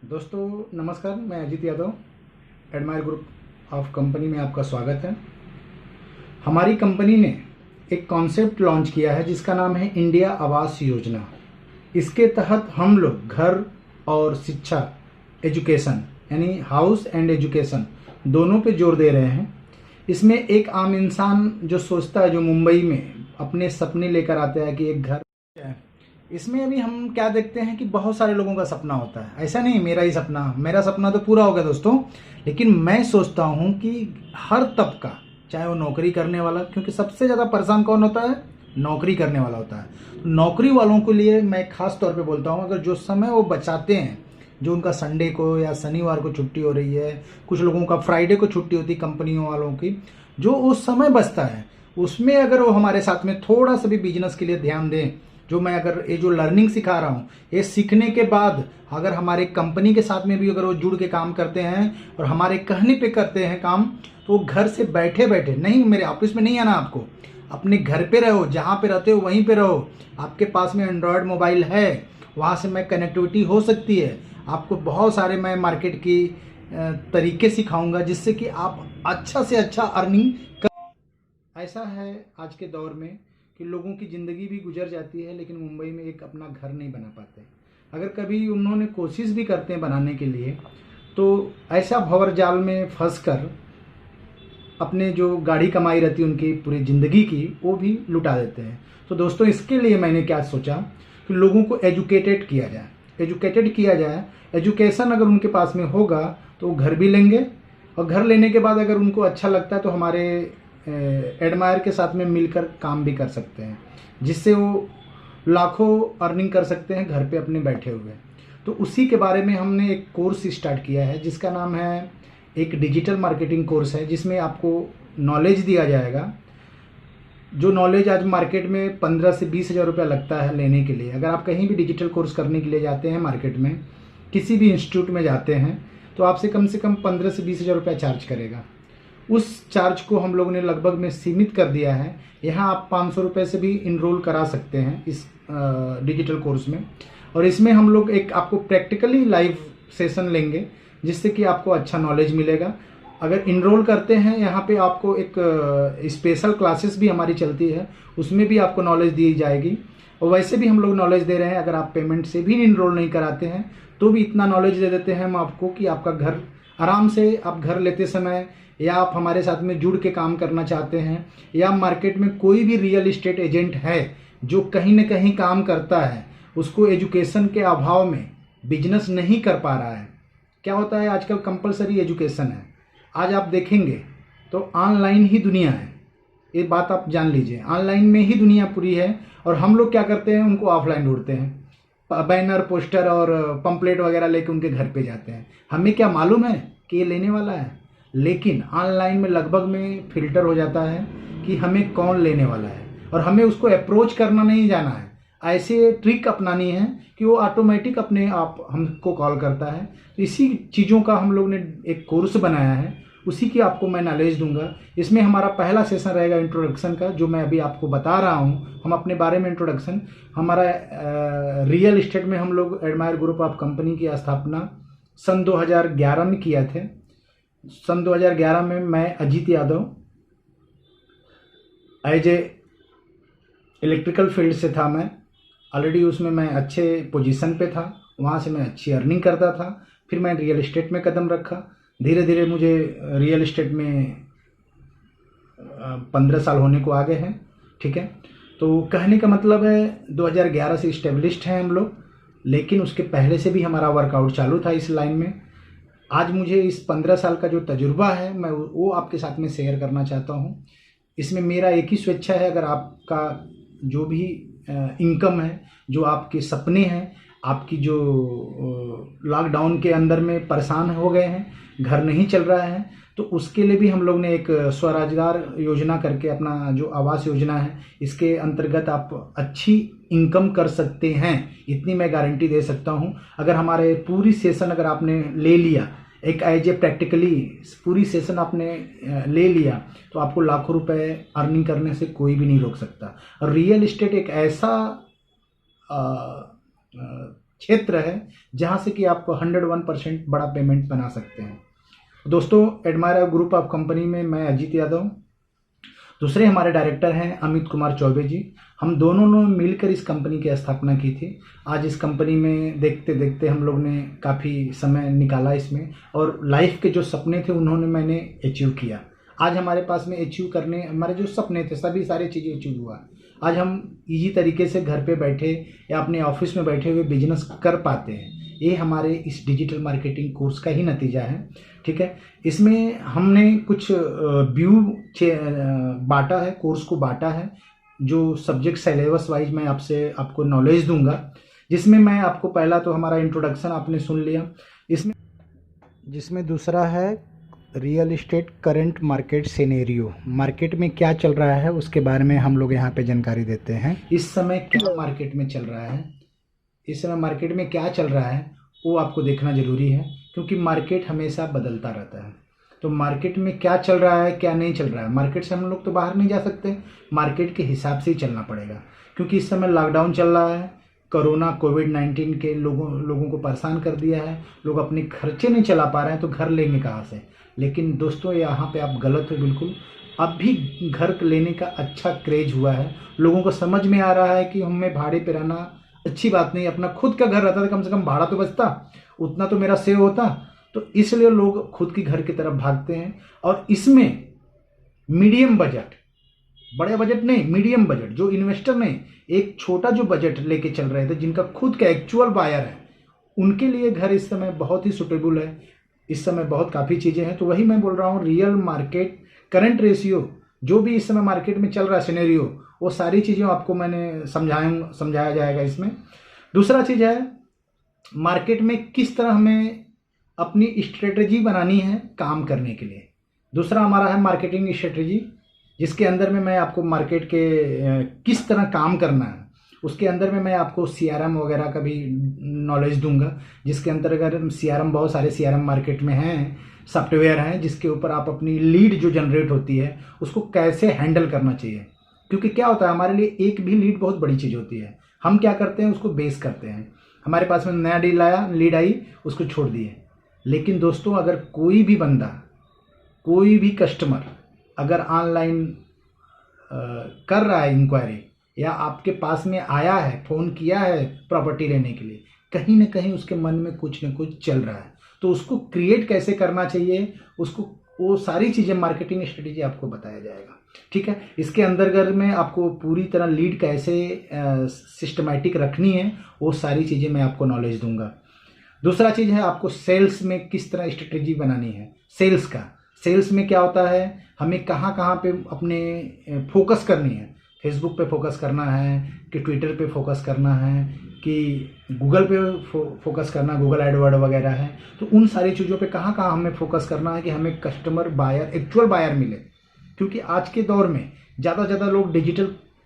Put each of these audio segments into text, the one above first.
दोस्तों नमस्कार, मैं Ajit Yadav, admire group of company में आपका स्वागत है। हमारी कंपनी ने एक कॉन्सेप्ट लॉन्च किया है जिसका नाम है इंडिया आवास योजना। इसके तहत हम लोग घर और शिक्षा, एजुकेशन यानी हाउस एंड एजुकेशन दोनों पे जोर दे रहे हैं। इसमें एक आम इंसान जो सोचता है, जो मुंबई में अपने सपने लेकर आता है कि एक घर है, इसमें अभी हम क्या देखते हैं कि बहुत सारे लोगों का सपना होता है। ऐसा नहीं मेरा सपना तो पूरा हो गया दोस्तों, लेकिन मैं सोचता हूं कि हर तबका, चाहे वो नौकरी करने वाला, क्योंकि सबसे ज़्यादा परेशान कौन होता है? नौकरी करने वाला होता है। नौकरी वालों के लिए मैं खास तौर पे बोलता हूं, अगर जो समय वो बचाते हैं, जो उनका संडे को या शनिवार को छुट्टी हो रही है, कुछ लोगों का फ्राइडे को छुट्टी होती है कंपनियों वालों की, जो उस समय बचता है उसमें अगर वो हमारे साथ में थोड़ा सा भी बिजनेस के लिए ध्यान दें, जो मैं अगर ये जो लर्निंग सिखा रहा हूँ, ये सीखने के बाद अगर हमारे कंपनी के साथ में भी अगर वो जुड़ के काम करते हैं और हमारे कहने पे करते हैं काम, तो वो घर से बैठे बैठे, नहीं मेरे ऑफिस में नहीं आना, आपको अपने घर पे रहो, जहाँ पे रहते हो वहीं पे रहो। आपके पास में एंड्रॉयड मोबाइल है, वहाँ से मैं कनेक्टिविटी हो सकती है। आपको बहुत सारे मैं मार्केट की तरीके सिखाऊंगा जिससे कि आप अच्छा से अच्छा अर्निंग कर। ऐसा है आज के दौर में कि लोगों की ज़िंदगी भी गुजर जाती है, लेकिन मुंबई में एक अपना घर नहीं बना पाते। अगर कभी उन्होंने कोशिश भी करते हैं बनाने के लिए, तो ऐसा भंवर जाल में फंस कर अपने जो गाड़ी कमाई रहती है उनकी पूरी ज़िंदगी की, वो भी लुटा देते हैं। तो दोस्तों, इसके लिए मैंने क्या सोचा कि लोगों को एजुकेटेड किया जाए। एजुकेशन अगर उनके पास में होगा तो वो घर भी लेंगे, और घर लेने के बाद अगर उनको अच्छा लगता है तो हमारे एडमायर के साथ में मिलकर काम भी कर सकते हैं, जिससे वो लाखों अर्निंग कर सकते हैं घर पे अपने बैठे हुए। तो उसी के बारे में हमने एक कोर्स स्टार्ट किया है जिसका नाम है, एक डिजिटल मार्केटिंग कोर्स है, जिसमें आपको नॉलेज दिया जाएगा। जो नॉलेज आज मार्केट में 15 से 20 हज़ार रुपया लगता है लेने के लिए। अगर आप कहीं भी डिजिटल कोर्स करने के लिए जाते हैं मार्केट में, किसी भी इंस्टीट्यूट में जाते हैं, तो आपसे कम से कम 15 से 20 हज़ार रुपया चार्ज करेगा। उस चार्ज को हम लोगों ने लगभग में सीमित कर दिया है। यहाँ आप 500 रुपये से भी इनरोल करा सकते हैं इस डिजिटल कोर्स में। और इसमें हम लोग एक आपको प्रैक्टिकली लाइव सेशन लेंगे, जिससे कि आपको अच्छा नॉलेज मिलेगा। अगर इनरोल करते हैं यहाँ पे, आपको एक स्पेशल क्लासेस भी हमारी चलती है, उसमें भी आपको नॉलेज दी जाएगी। और वैसे भी हम लोग नॉलेज दे रहे हैं, अगर आप पेमेंट से भी इनरोल नहीं कराते हैं तो भी इतना नॉलेज दे देते हैं हम आपको कि आपका घर आराम से, आप घर लेते समय, या आप हमारे साथ में जुड़ के काम करना चाहते हैं, या मार्केट में कोई भी रियल इस्टेट एजेंट है जो कहीं ना कहीं काम करता है, उसको एजुकेशन के अभाव में बिजनेस नहीं कर पा रहा है। क्या होता है आजकल, कंपलसरी एजुकेशन है। आज आप देखेंगे तो ऑनलाइन ही दुनिया है, ये बात आप जान लीजिए, ऑनलाइन में ही दुनिया पूरी है। और हम लोग क्या करते हैं, उनको ऑफलाइन ढूंढते हैं, बैनर, पोस्टर और पंपलेट वगैरह लेके उनके घर पे जाते हैं। हमें क्या मालूम है कि ये लेने वाला है, लेकिन ऑनलाइन में लगभग में फिल्टर हो जाता है कि हमें कौन लेने वाला है, और हमें उसको अप्रोच करना नहीं जाना है। ऐसे ट्रिक अपनानी है कि वो ऑटोमेटिक अपने आप हमको कॉल करता है। तो इसी चीज़ों का हम लोग ने एक कोर्स बनाया है, उसी की आपको मैं नॉलेज दूंगा। इसमें हमारा पहला सेशन रहेगा इंट्रोडक्शन का, जो मैं अभी आपको बता रहा हूँ, हम अपने बारे में इंट्रोडक्शन। हमारा रियल इस्टेट में हम लोग एडमायर ग्रुप ऑफ कंपनी की स्थापना सन 2011 में किया थे। सन 2011 में मैं Ajit Yadav as a electrical field से था। मैं ऑलरेडी उसमें मैं अच्छे पोजीशन पे था, वहाँ से मैं अच्छी अर्निंग करता था। फिर मैं रियल इस्टेट में कदम रखा। धीरे धीरे मुझे रियल इस्टेट में 15 साल होने को आ गए हैं, ठीक है। तो कहने का मतलब है 2011 से इस्टेब्लिश्ड हैं हम लोग, लेकिन उसके पहले से भी हमारा वर्कआउट चालू था इस लाइन में। आज मुझे इस 15 साल का जो तजुर्बा है, मैं वो आपके साथ में शेयर करना चाहता हूँ। इसमें मेरा एक ही स्वेच्छा है, अगर आपका जो भी इनकम है, जो आपके सपने हैं, आपकी जो लॉकडाउन के अंदर में परेशान हो गए हैं, घर नहीं चल रहा है, तो उसके लिए भी हम लोग ने एक स्वरोजगार योजना करके, अपना जो आवास योजना है, इसके अंतर्गत आप अच्छी इनकम कर सकते हैं, इतनी मैं गारंटी दे सकता हूं। अगर हमारे पूरी सेशन अगर आपने ले लिया, एक एज ए प्रैक्टिकली पूरी सेशन आपने ले लिया, तो आपको लाखों रुपए अर्निंग करने से कोई भी नहीं रोक सकता। और रियल इस्टेट एक ऐसा क्षेत्र है जहां से कि आप 101% बड़ा पेमेंट बना सकते हैं। दोस्तों, एडमायर ग्रुप ऑफ कंपनी में मैं अजीत यादव, दूसरे हमारे डायरेक्टर हैं अमित कुमार चौबे जी। हम दोनों ने मिलकर इस कंपनी की स्थापना की थी। आज इस कंपनी में देखते देखते हम लोग ने काफ़ी समय निकाला इसमें, और लाइफ के जो सपने थे उन्होंने मैंने अचीव किया। आज हमारे पास में अचीव करने, हमारे जो सपने थे सभी सारी चीज़ें अचीव हुआ। आज हम इजी तरीके से घर पे बैठे या अपने ऑफिस में बैठे हुए बिजनेस कर पाते हैं। ये हमारे इस डिजिटल मार्केटिंग कोर्स का ही नतीजा है। ठीक है, इसमें हमने कुछ व्यू बांटा है, कोर्स को बांटा है, जो सब्जेक्ट सिलेबस वाइज मैं आपको नॉलेज दूंगा, जिसमें मैं आपको पहला तो हमारा इंट्रोडक्शन आपने सुन लिया, जिसमें दूसरा है real estate current market scenario. Market में क्या चल रहा है उसके बारे में हम लोग यहाँ पे जानकारी देते हैं। इस समय क्या मार्केट में चल रहा है, इस समय मार्केट में क्या चल रहा है वो आपको देखना ज़रूरी है, क्योंकि मार्केट हमेशा बदलता रहता है। तो मार्केट में क्या चल रहा है क्या नहीं चल रहा है, मार्केट से हम लोग तो बाहर नहीं जा सकते, मार्केट के हिसाब से ही चलना पड़ेगा। क्योंकि इस समय लॉकडाउन चल रहा है, कोरोना कोविड-19 के लोगों को परेशान कर दिया है। लोग अपने खर्चे नहीं चला पा रहे हैं तो घर लेंगे कहाँ से। लेकिन दोस्तों, यहाँ पे आप गलत हो बिल्कुल। अब भी घर लेने का अच्छा क्रेज हुआ है, लोगों को समझ में आ रहा है कि हमें भाड़े पे रहना अच्छी बात नहीं। अपना खुद का घर रहता था, कम से कम भाड़ा तो बचता, उतना तो मेरा सेव होता। तो इसलिए लोग खुद की घर की तरफ भागते हैं। और इसमें मीडियम बजट, बड़े बजट नहीं, मीडियम बजट, जो इन्वेस्टर ने एक छोटा जो बजट लेके चल रहे थे, जिनका खुद का एक्चुअल बायर है, उनके लिए घर इस समय बहुत ही सुटेबल है। इस समय बहुत काफ़ी चीज़ें हैं। तो वही मैं बोल रहा हूँ, रियल मार्केट करंट रेशियो, जो भी इस समय मार्केट में चल रहा है सिनेरियो, वो सारी चीज़ें आपको मैंने समझाया जाएगा इसमें। दूसरा चीज़ है मार्केट में किस तरह हमें अपनी स्ट्रेटजी बनानी है काम करने के लिए। दूसरा हमारा है मार्केटिंग स्ट्रेटजी, जिसके अंदर में मैं आपको मार्केट के किस तरह काम करना है, उसके अंदर में मैं आपको सीआरएम वगैरह का भी नॉलेज दूंगा, जिसके अंतर्गत सीआरएम, बहुत सारे सीआरएम मार्केट में हैं, सॉफ्टवेयर हैं, जिसके ऊपर आप अपनी लीड जो जनरेट होती है उसको कैसे हैंडल करना चाहिए। क्योंकि क्या होता है, हमारे लिए एक भी लीड बहुत बड़ी चीज़ होती है। हम क्या करते हैं, उसको बेस करते हैं। हमारे पास में नया लीड आई, उसको छोड़ दिए। लेकिन दोस्तों, अगर कोई भी बंदा, कोई भी कस्टमर अगर ऑनलाइन कर रहा है इंक्वायरी, या आपके पास में आया है, फ़ोन किया है प्रॉपर्टी लेने के लिए, कहीं ना कहीं उसके मन में कुछ न कुछ चल रहा है। तो उसको क्रिएट कैसे करना चाहिए, उसको वो सारी चीज़ें मार्केटिंग स्ट्रेटेजी आपको बताया जाएगा। ठीक है, इसके अंतर्गत में आपको पूरी तरह लीड कैसे सिस्टमैटिक रखनी है, वो सारी चीज़ें मैं आपको नॉलेज दूंगा। दूसरा चीज़ है आपको सेल्स में किस तरह स्ट्रेटेजी बनानी है। सेल्स में क्या होता है, हमें कहाँ कहाँ पे अपने फोकस करनी है। फेसबुक पे फोकस करना है कि ट्विटर पे फोकस करना है कि गूगल पे फोकस करना, गूगल एडवर्ड वगैरह है। तो उन सारी चीज़ों पे कहाँ कहाँ हमें फोकस करना है कि हमें कस्टमर बायर, एक्चुअल बायर मिले। क्योंकि आज के दौर में ज़्यादा से ज़्यादा लोग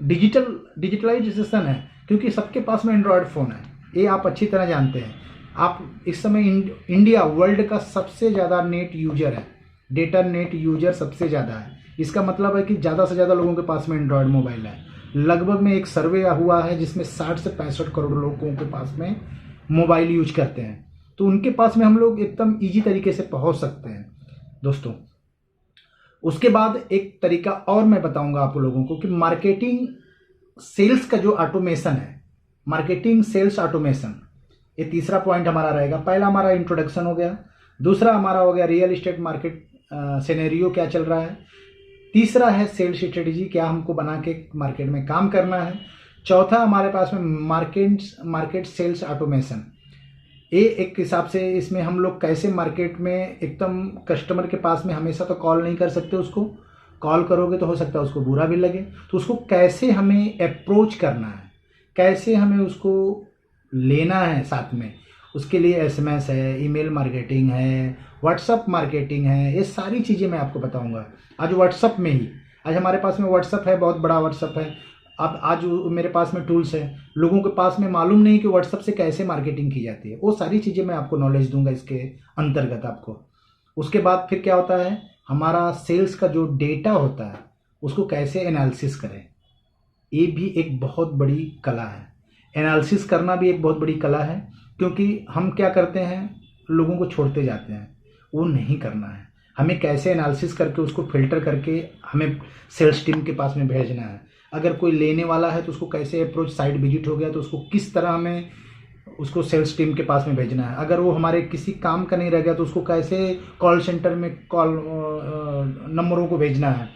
डिजिटलाइजेशन है, क्योंकि सबके पास में एंड्रॉयड फ़ोन है, ये आप अच्छी तरह जानते हैं। आप इस समय इंडिया वर्ल्ड का सबसे ज़्यादा नेट यूजर है, डेटा नेट यूजर सबसे ज़्यादा है। इसका मतलब है कि ज़्यादा से ज़्यादा लोगों के पास में एंड्रॉयड मोबाइल है। लगभग में एक सर्वे हुआ है जिसमें 60 से 65 करोड़ लोगों के पास में मोबाइल यूज करते हैं। तो उनके पास में हम लोग एकदम ईजी तरीके से पहुंच सकते हैं दोस्तों। उसके बाद एक तरीका और मैं बताऊंगा आप लोगों को कि मार्केटिंग सेल्स का जो ऑटोमेशन है, मार्केटिंग सेल्स ऑटोमेशन, ये तीसरा पॉइंट हमारा रहेगा। पहला हमारा इंट्रोडक्शन हो गया, दूसरा हमारा हो गया रियल इस्टेट मार्केट सिनेरियो क्या चल रहा है, तीसरा है सेल्स स्ट्रेटेजी, क्या हमको बना के मार्केट में काम करना है, चौथा हमारे पास में मार्केट सेल्स ऑटोमेशन। ये एक हिसाब से इसमें हम लोग कैसे मार्केट में एकदम कस्टमर के पास में हमेशा तो कॉल नहीं कर सकते, उसको कॉल करोगे तो हो सकता है उसको बुरा भी लगे। तो उसको कैसे हमें अप्रोच करना है, कैसे हमें उसको लेना है साथ में, उसके लिए एसएमएस है, ईमेल मार्केटिंग है, व्हाट्सअप मार्केटिंग है, ये सारी चीज़ें मैं आपको बताऊंगा। आज व्हाट्सअप में ही, आज हमारे पास में व्हाट्सअप है, बहुत बड़ा व्हाट्सअप है। अब आज मेरे पास में टूल्स है, लोगों के पास में मालूम नहीं कि व्हाट्सअप से कैसे मार्केटिंग की जाती है। वो सारी चीज़ें मैं आपको नॉलेज दूंगा इसके अंतर्गत आपको। उसके बाद फिर क्या होता है, हमारा सेल्स का जो डेटा होता है उसको कैसे एनालिसिस करें, ये भी एक बहुत बड़ी कला है। एनालिसिस करना भी एक बहुत बड़ी कला है, क्योंकि हम क्या करते हैं, लोगों को छोड़ते जाते हैं, वो नहीं करना है। हमें कैसे एनालिसिस करके उसको फिल्टर करके हमें सेल्स टीम के पास में भेजना है। अगर कोई लेने वाला है तो उसको कैसे अप्रोच, साइट विजिट हो गया तो उसको किस तरह हमें उसको सेल्स टीम के पास में भेजना है। अगर वो हमारे किसी काम का नहीं रह गया तो उसको कैसे कॉल सेंटर में कॉल नंबरों को भेजना है,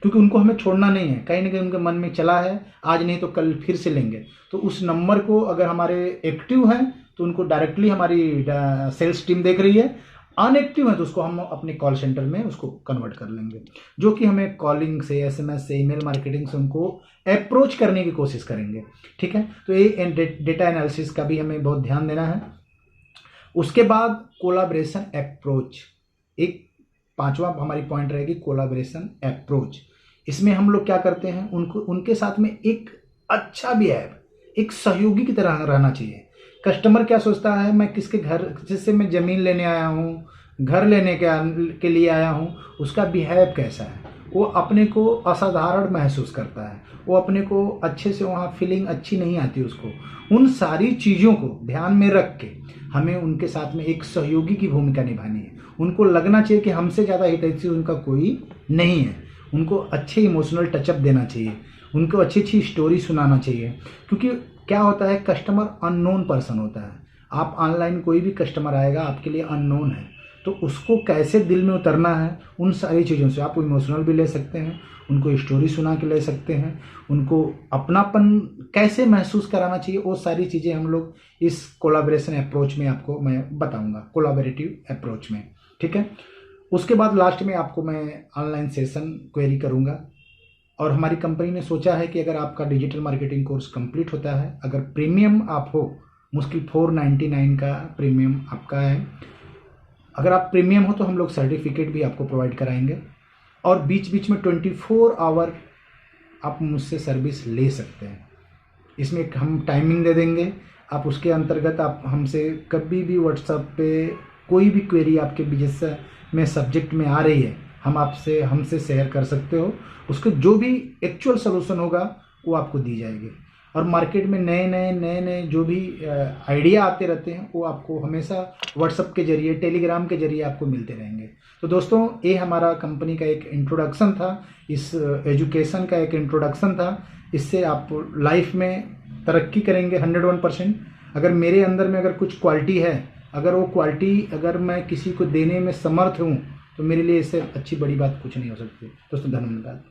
क्योंकि उनको हमें छोड़ना नहीं है। कहीं ना कहीं उनके मन में चला है, आज नहीं तो कल फिर से लेंगे, तो उस नंबर को अगर हमारे एक्टिव हैं तो उनको डायरेक्टली हमारी सेल्स टीम देख रही है, अनएक्टिव है तो उसको हम अपने कॉल सेंटर में उसको कन्वर्ट कर लेंगे, जो कि हमें कॉलिंग से, एसएमएस से, ईमेल मार्केटिंग से उनको अप्रोच करने की कोशिश करेंगे। ठीक है, तो ये डेटा एनालिसिस का भी हमें बहुत ध्यान देना है। उसके बाद कोलाब्रेशन अप्रोच, एक पांचवा हमारी पॉइंट रहेगी कोलाब्रेशन अप्रोच। इसमें हम लोग क्या करते हैं, उनको उनके साथ में एक अच्छा बिहेव, एक सहयोगी की तरह रहना चाहिए। कस्टमर क्या सोचता है, मैं किसके घर, जिससे मैं ज़मीन लेने आया हूँ, घर लेने के लिए आया हूँ, उसका बिहेव कैसा है, वो अपने को असाधारण महसूस करता है, वो अपने को अच्छे से, वहाँ फीलिंग अच्छी नहीं आती उसको। उन सारी चीज़ों को ध्यान में रख के हमें उनके साथ में एक सहयोगी की भूमिका निभानी है। उनको लगना चाहिए कि हमसे ज़्यादा हितैषी उनका कोई नहीं है। उनको अच्छे इमोशनल टचअप देना चाहिए, उनको अच्छी अच्छी स्टोरी सुनाना चाहिए, क्योंकि क्या होता है, कस्टमर अननोन पर्सन होता है। आप ऑनलाइन कोई भी कस्टमर आएगा आपके लिए अननोन है, तो उसको कैसे दिल में उतरना है, उन सारी चीज़ों से आप इमोशनल भी ले सकते हैं, उनको स्टोरी सुना के ले सकते हैं, उनको अपनापन कैसे महसूस कराना चाहिए, वो सारी चीज़ें हम लोग इस कोलाबरेशन अप्रोच में आपको मैं बताऊंगा, कोलाबरेटिव अप्रोच में। ठीक है, उसके बाद लास्ट में आपको मैं ऑनलाइन सेशन क्वेरी करूंगा। और हमारी कंपनी ने सोचा है कि अगर आपका डिजिटल मार्केटिंग कोर्स कंप्लीट होता है, अगर प्रीमियम आप हो, मुश्किल 499 का प्रीमियम आपका है, अगर आप प्रीमियम हो तो हम लोग सर्टिफिकेट भी आपको प्रोवाइड कराएंगे, और बीच बीच में 24 आवर आप मुझसे सर्विस ले सकते हैं। इसमें एक हम टाइमिंग दे देंगे, आप उसके अंतर्गत आप हमसे कभी भी व्हाट्सएप पे कोई भी क्वेरी आपके बिजनेस में सब्जेक्ट में आ रही है, हमसे शेयर कर सकते हो। उसके जो भी एक्चुअल सलूशन होगा वो आपको दी जाएगी। और मार्केट में नए नए जो भी आइडिया आते रहते हैं वो आपको हमेशा व्हाट्सएप के जरिए, टेलीग्राम के जरिए आपको मिलते रहेंगे। तो दोस्तों, ये हमारा कंपनी का एक इंट्रोडक्शन था, इस एजुकेशन का एक इंट्रोडक्शन था। इससे आप लाइफ में तरक्की करेंगे 101%। अगर मेरे अंदर में अगर कुछ क्वालिटी है, अगर वो क्वालिटी अगर मैं किसी को देने में समर्थ हूँ, तो मेरे लिए इससे अच्छी बड़ी बात कुछ नहीं हो सकती। दोस्तों, धन्यवाद।